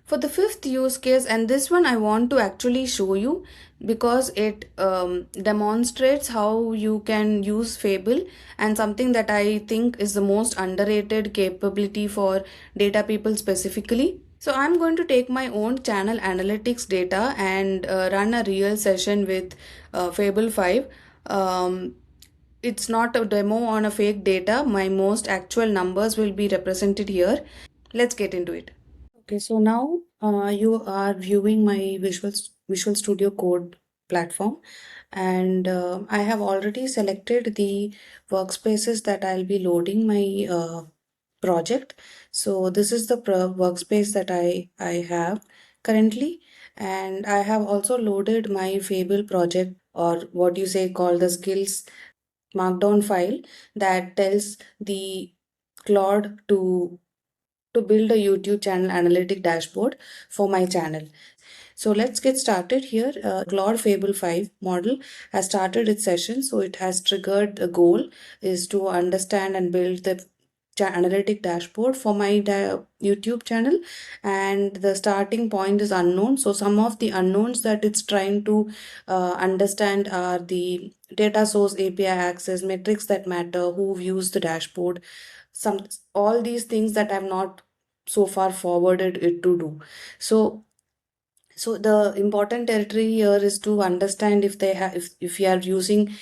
For the fifth use case, and this one I want to actually show you because it demonstrates how you can use Fable, and something that I think is the most underrated capability for data people specifically. So I'm going to take my own channel analytics data and run a real session with Fable 5. Um, it's not a demo on a fake data. My most actual numbers will be represented here. Let's get into it. Okay, so now you are viewing my Visual Studio Code platform, and I have already selected the workspaces that I'll be loading my project. So this is the workspace that I have currently, and I have also loaded my Fable project, or what you say called the skills markdown file, that tells the Claude to build a YouTube channel analytic dashboard for my channel. So let's get started here. Claude Fable 5 model has started its session. So it has triggered a goal is to understand and build the analytic dashboard for my YouTube channel, and the starting point is unknown. So some of the unknowns that it's trying to understand are the data source, API access, metrics that matter, who views the dashboard, some all these things that I've not so far forwarded it to do. So the important territory here is to understand if they have if you are using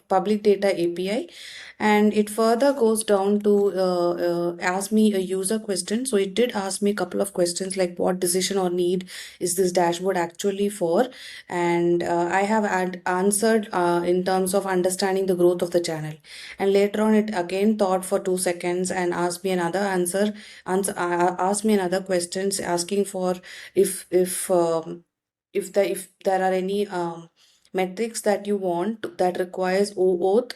public data API, and it further goes down to ask me a user question. So it did ask me a couple of questions like what decision or need is this dashboard actually for, and I have answered in terms of understanding the growth of the channel. And later on, it again thought for 2 seconds and asked me another asked me another questions asking for if there are any metrics that you want that requires OAuth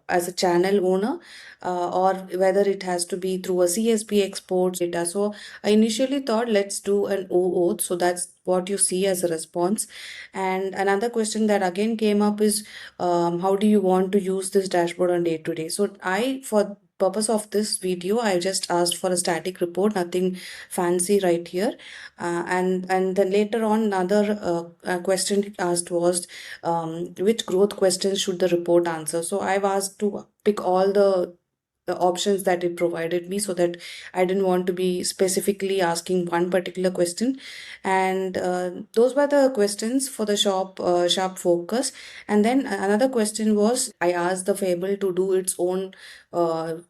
as a channel owner, or whether it has to be through a CSV export data. So I initially thought let's do an OAuth. So that's what you see as a response. And another question that again came up is how do you want to use this dashboard on day to day? So for purpose of this video, I just asked for a static report, nothing fancy right here. And then later on, another question asked was which growth questions should the report answer. So I've asked to pick all the options that it provided me, so that I didn't want to be specifically asking one particular question. And those were the questions for the sharp focus. And then another question was I asked the Fable to do its own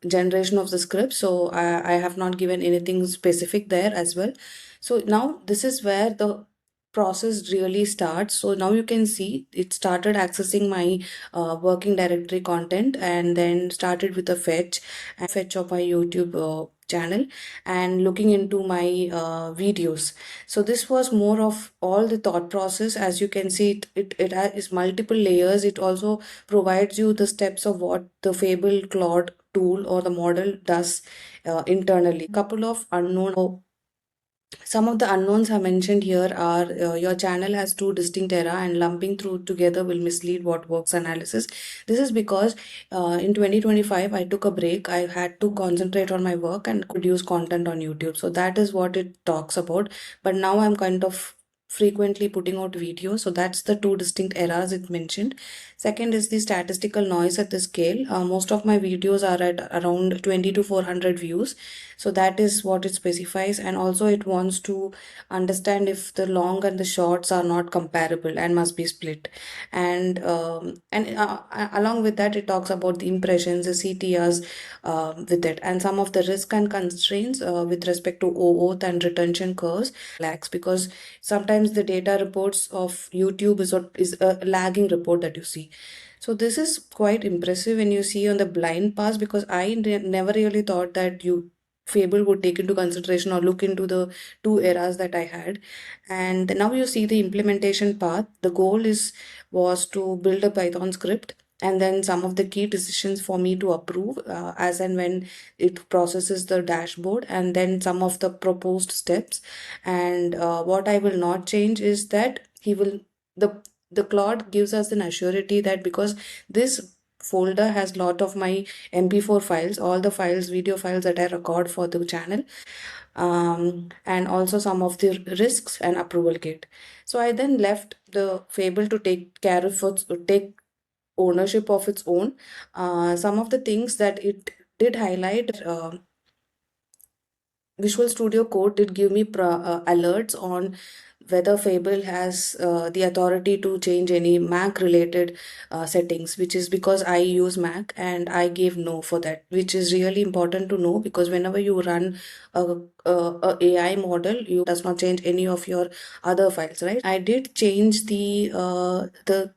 generation of the script. So I have not given anything specific there as well. So now this is where the process really starts. So now you can see it started accessing my working directory content, and then started with a fetch of my YouTube channel, and looking into my videos. So this was more of all the thought process. As you can see, it has multiple layers. It also provides you the steps of what the Fable Claude tool or the model does internally. Couple of unknown. Some of the unknowns I mentioned here are your channel has two distinct era, and lumping through together will mislead what works analysis. This is because in 2025 I took a break. I had to concentrate on my work and produce content on YouTube. So that is what it talks about. But now I'm kind of frequently putting out videos. So that's the two distinct eras it mentioned. Second is the statistical noise at the scale. Most of my videos are at around 20 to 400 views. So that is what it specifies. And also it wants to understand if the long and the shorts are not comparable and must be split. And along with that, it talks about the impressions, the CTRs with it, and some of the risk and constraints with respect to OAuth and retention curves lags, because sometimes the data reports of YouTube is a lagging report that you see. So this is quite impressive when you see on the blind pass, because I never really thought that you Fable would take into consideration or look into the two eras that I had. And now you see the implementation path. The goal was to build a Python script, and then some of the key decisions for me to approve as and when it processes the dashboard, and then some of the proposed steps. And what I will not change is that the Claude gives us an assurity that because this folder has lot of my MP4 files, all the files, video files that I record for the channel, and also some of the risks and approval kit. So I then left the Fable to take care of take ownership of its own. Some of the things that it did highlight, Visual Studio Code did give me alerts on whether Fable has the authority to change any Mac related settings, which is because I use Mac and I gave no for that, which is really important to know, because whenever you run a AI model, you does not change any of your other files, right? I did change the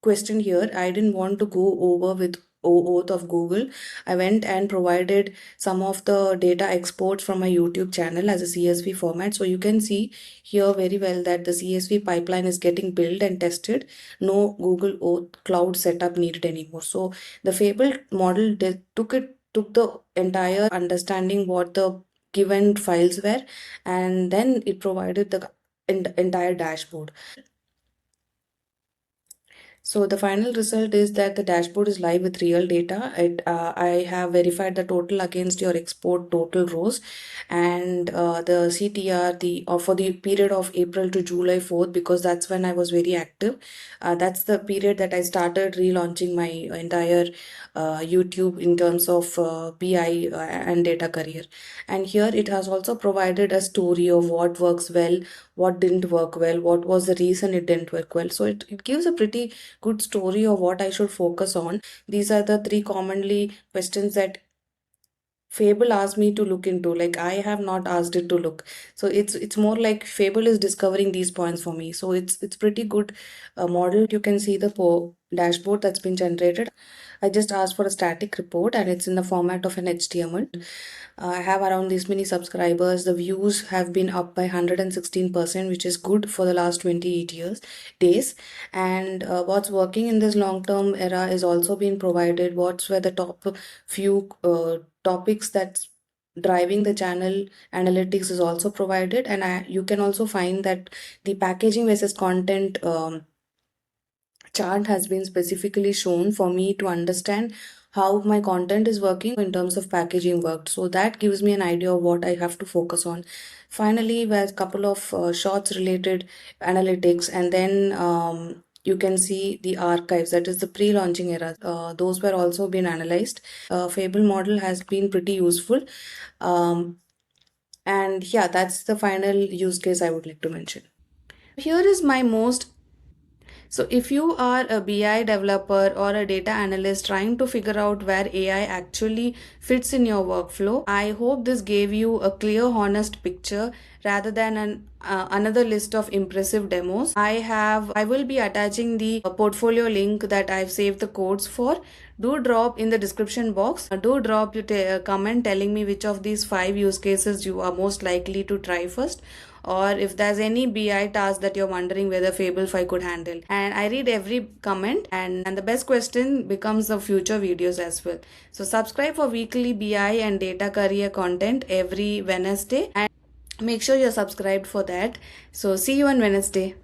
question here. I didn't want to go over with oath of Google. I went and provided some of the data exports from my YouTube channel as a CSV format. So you can see here very well that the CSV pipeline is getting built and tested. No Google Oath cloud setup needed anymore. So the Fable model took the entire understanding what the given files were, and then it provided the entire dashboard. So the final result is that the dashboard is live with real data. I have verified the total against your export total rows, and the CTR for the period of April to July 4th, because that's when I was very active. That's the period that I started relaunching my entire YouTube in terms of BI and data career. And here it has also provided a story of what works well, what didn't work well, what was the reason it didn't work well. So it gives a pretty good story of what I should focus on. These are the three commonly questions that Fable asked me to look into. Like, I have not asked it to look. So it's more like Fable is discovering these points for me. So it's pretty good model. You can see the dashboard that's been generated. I just asked for a static report and it's in the format of an HTML. I have around this many subscribers. The views have been up by 116%, which is good for the last 28 days. And what's working in this long-term era is also being provided. What's were the top few topics that's driving the channel analytics is also provided. And you can also find that the packaging versus content chart has been specifically shown for me to understand how my content is working in terms of packaging worked. So that gives me an idea of what I have to focus on. Finally, there's a couple of shots related analytics, and then you can see the archives, that is the pre-launching era. Those were also been analyzed. Fable model has been pretty useful. And yeah, that's the final use case I would like to mention. Here is my most So, if you are a BI developer or a data analyst trying to figure out where AI actually fits in your workflow, I hope this gave you a clear, honest picture rather than another list of impressive demos. I will be attaching the portfolio link that I've saved the codes for. Do drop in the description box. Do drop your comment telling me which of these 5 use cases you are most likely to try first, or if there's any BI task that you're wondering whether Fable 5 could handle. And I read every comment, and the best question becomes the future videos as well. So subscribe for weekly BI and data career content every Wednesday, and make sure you're subscribed for that. So see you on Wednesday.